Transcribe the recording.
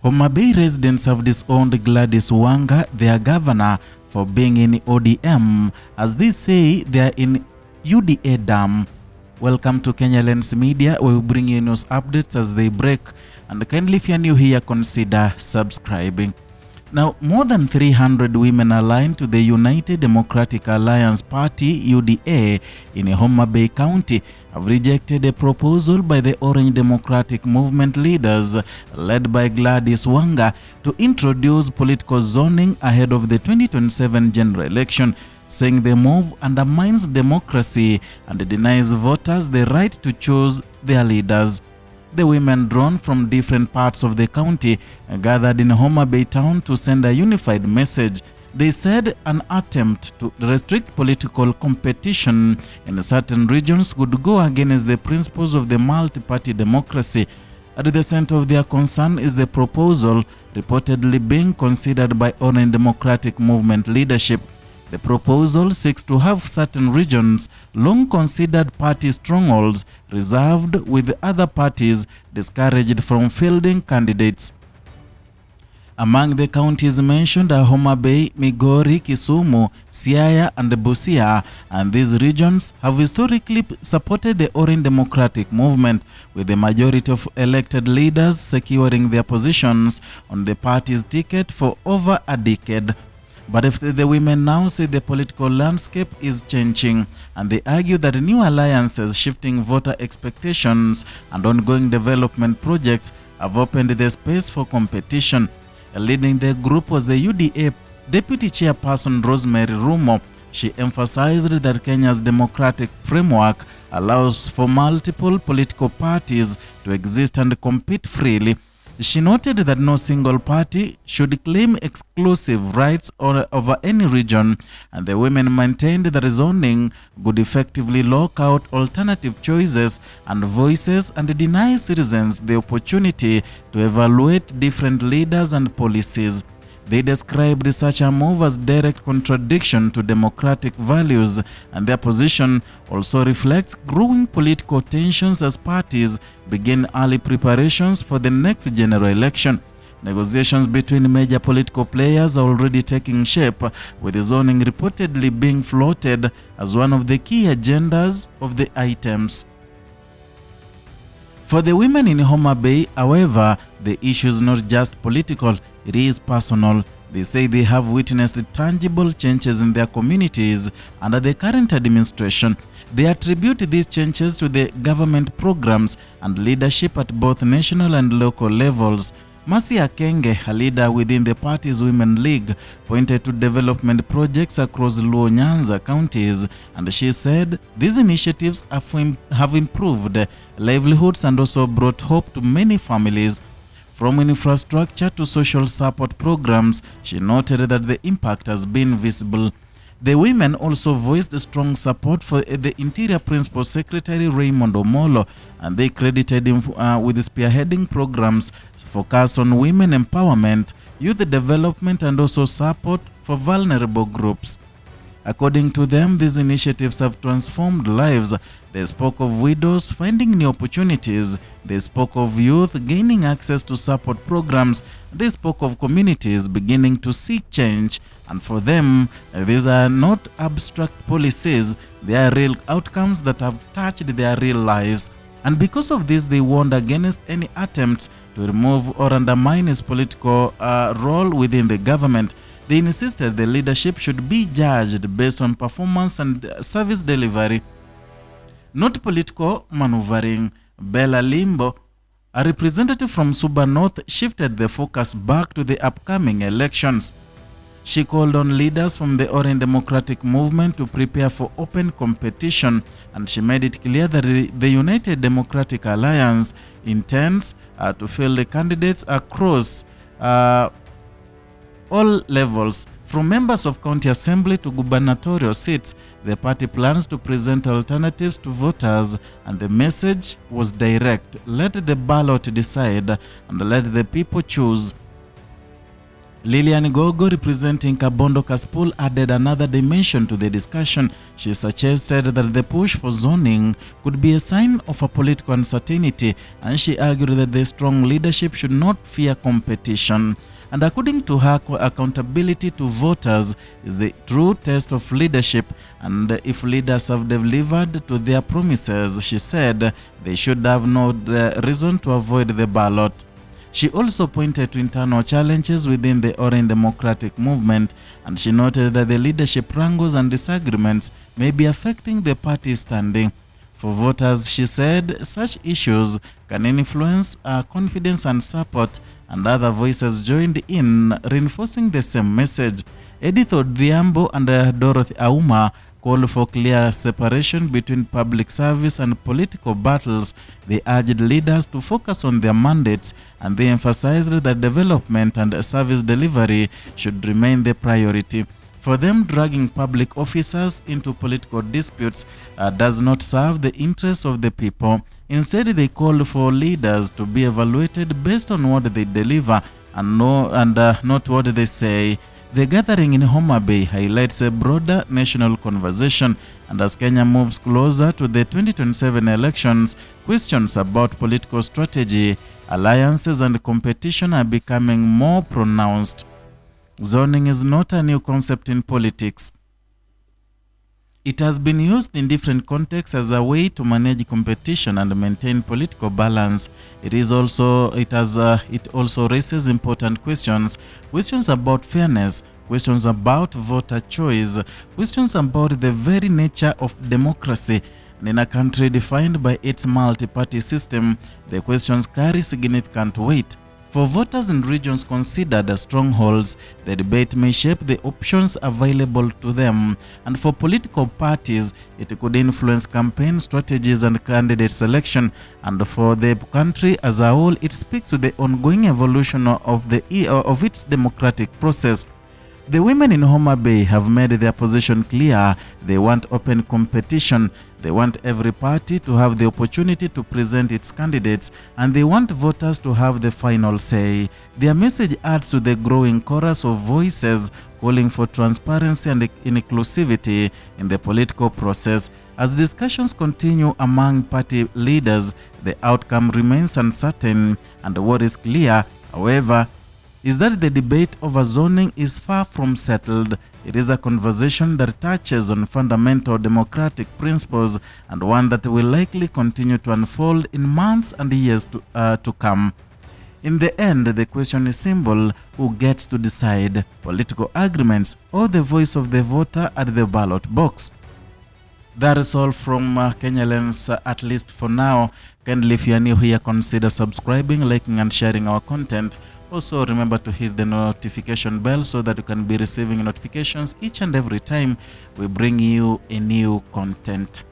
Homabay residents have disowned Gladys Wanga, their governor, for being in ODM, as they say they are in UDA dam. Welcome to Kenya Lens Media. We will bring you news updates as they break, and kindly, if you are new here, consider subscribing. Now, more than 300 women aligned to the United Democratic Alliance Party (UDA) in Homabay County have rejected a proposal by the Orange Democratic Movement leaders led by Gladys Wanga to introduce political zoning ahead of the 2027 general election, saying the move undermines democracy and denies voters the right to choose their leaders. The women, drawn from different parts of the county, gathered in Homabay town to send a unified message. They said an attempt to restrict political competition in certain regions would go against the principles of the multi-party democracy. At the center of their concern is the proposal reportedly being considered by Orange Democratic Movement leadership. The proposal seeks to have certain regions, long considered party strongholds, reserved, with other parties discouraged from fielding candidates. Among the counties mentioned are Homabay, Migori, Kisumu, Siaya, and Busia, and these regions have historically supported the Orange Democratic Movement, with the majority of elected leaders securing their positions on the party's ticket for over a decade. But if the women now say the political landscape is changing, and they argue that new alliances, shifting voter expectations, and ongoing development projects have opened the space for competition. Leading the group was the UDA Deputy Chairperson Rosemary Rumo. She emphasized that Kenya's democratic framework allows for multiple political parties to exist and compete freely. She noted that no single party should claim exclusive rights over any region, and the women maintained that zoning would effectively lock out alternative choices and voices and deny citizens the opportunity to evaluate different leaders and policies. They described such a move as direct contradiction to democratic values, and their position also reflects growing political tensions as parties begin early preparations for the next general election. Negotiations between major political players are already taking shape, with zoning reportedly being floated as one of the key agendas of the items. For the women in Homabay, however, the issue is not just political, it is personal. They say they have witnessed tangible changes in their communities under the current administration. They attribute these changes to the government programs and leadership at both national and local levels. Mercy Akenge, a leader within the party's Women League, pointed to development projects across Luo Nyanza counties, and she said these initiatives have improved livelihoods and also brought hope to many families. From infrastructure to social support programs, she noted that the impact has been visible. The women also voiced strong support for the Interior Principal Secretary Raymond Omolo, and they credited him with spearheading programs focused on women empowerment, youth development, and also support for vulnerable groups. According to them, these initiatives have transformed lives. They spoke of widows finding new opportunities. They spoke of youth gaining access to support programs. They spoke of communities beginning to seek change. And for them, these are not abstract policies. They are real outcomes that have touched their real lives. And because of this, they warned against any attempts to remove or undermine his political role within the government. They insisted the leadership should be judged based on performance and service delivery, not political maneuvering. Bella Limbo, a representative from Suba North, shifted the focus back to the upcoming elections. She called on leaders from the Orange Democratic Movement to prepare for open competition, and she made it clear that the United Democratic Alliance intends to field the candidates across all levels. From members of county assembly to gubernatorial seats, the party plans to present alternatives to voters, and the message was direct: let the ballot decide and let the people choose. Lilian Gogo, representing Kabondo Kaspul, added another dimension to the discussion. She suggested that the push for zoning could be a sign of a political uncertainty, and she argued that the strong leadership should not fear competition. And according to her, accountability to voters is the true test of leadership, and if leaders have delivered to their promises, she said, they should have no reason to avoid the ballot. She also pointed to internal challenges within the Orange Democratic Movement, and she noted that the leadership wrangles and disagreements may be affecting the party's standing. For voters, she said, such issues can influence confidence and support, and other voices joined in, reinforcing the same message. Edith Odhiambo and Dorothy Auma called for clear separation between public service and political battles. They urged leaders to focus on their mandates, and they emphasized that development and service delivery should remain the priority. For them, dragging public officers into political disputes does not serve the interests of the people. Instead, they called for leaders to be evaluated based on what they deliver and not what they say. The gathering in Homabay highlights a broader national conversation, and as Kenya moves closer to the 2027 elections, questions about political strategy, alliances, and competition are becoming more pronounced. Zoning is not a new concept in politics. It has been used in different contexts as a way to manage competition and maintain political balance. It also raises important questions about fairness, questions about voter choice, questions about the very nature of democracy. And in a country defined by its multi-party system, the questions carry significant weight. For voters in regions considered as strongholds, the debate may shape the options available to them. And for political parties, it could influence campaign strategies and candidate selection. And for the country as a whole, it speaks to the ongoing evolution of its democratic process. The women in Homabay have made their position clear. They want open competition. They want every party to have the opportunity to present its candidates, and they want voters to have the final say. Their message adds to the growing chorus of voices calling for transparency and inclusivity in the political process. As discussions continue among party leaders, the outcome remains uncertain, and what is clear, however, is that the debate over zoning is far from settled. It is a conversation that touches on fundamental democratic principles, and one that will likely continue to unfold in months and years to come. In the end, the question is simple: who gets to decide? Political agreements or the voice of the voter at the ballot box? That is all from Kenya Lens, at least for now. Kindly, if you are new here, consider subscribing, liking, and sharing our content. Also, remember to hit the notification bell so that you can be receiving notifications each and every time we bring you a new content.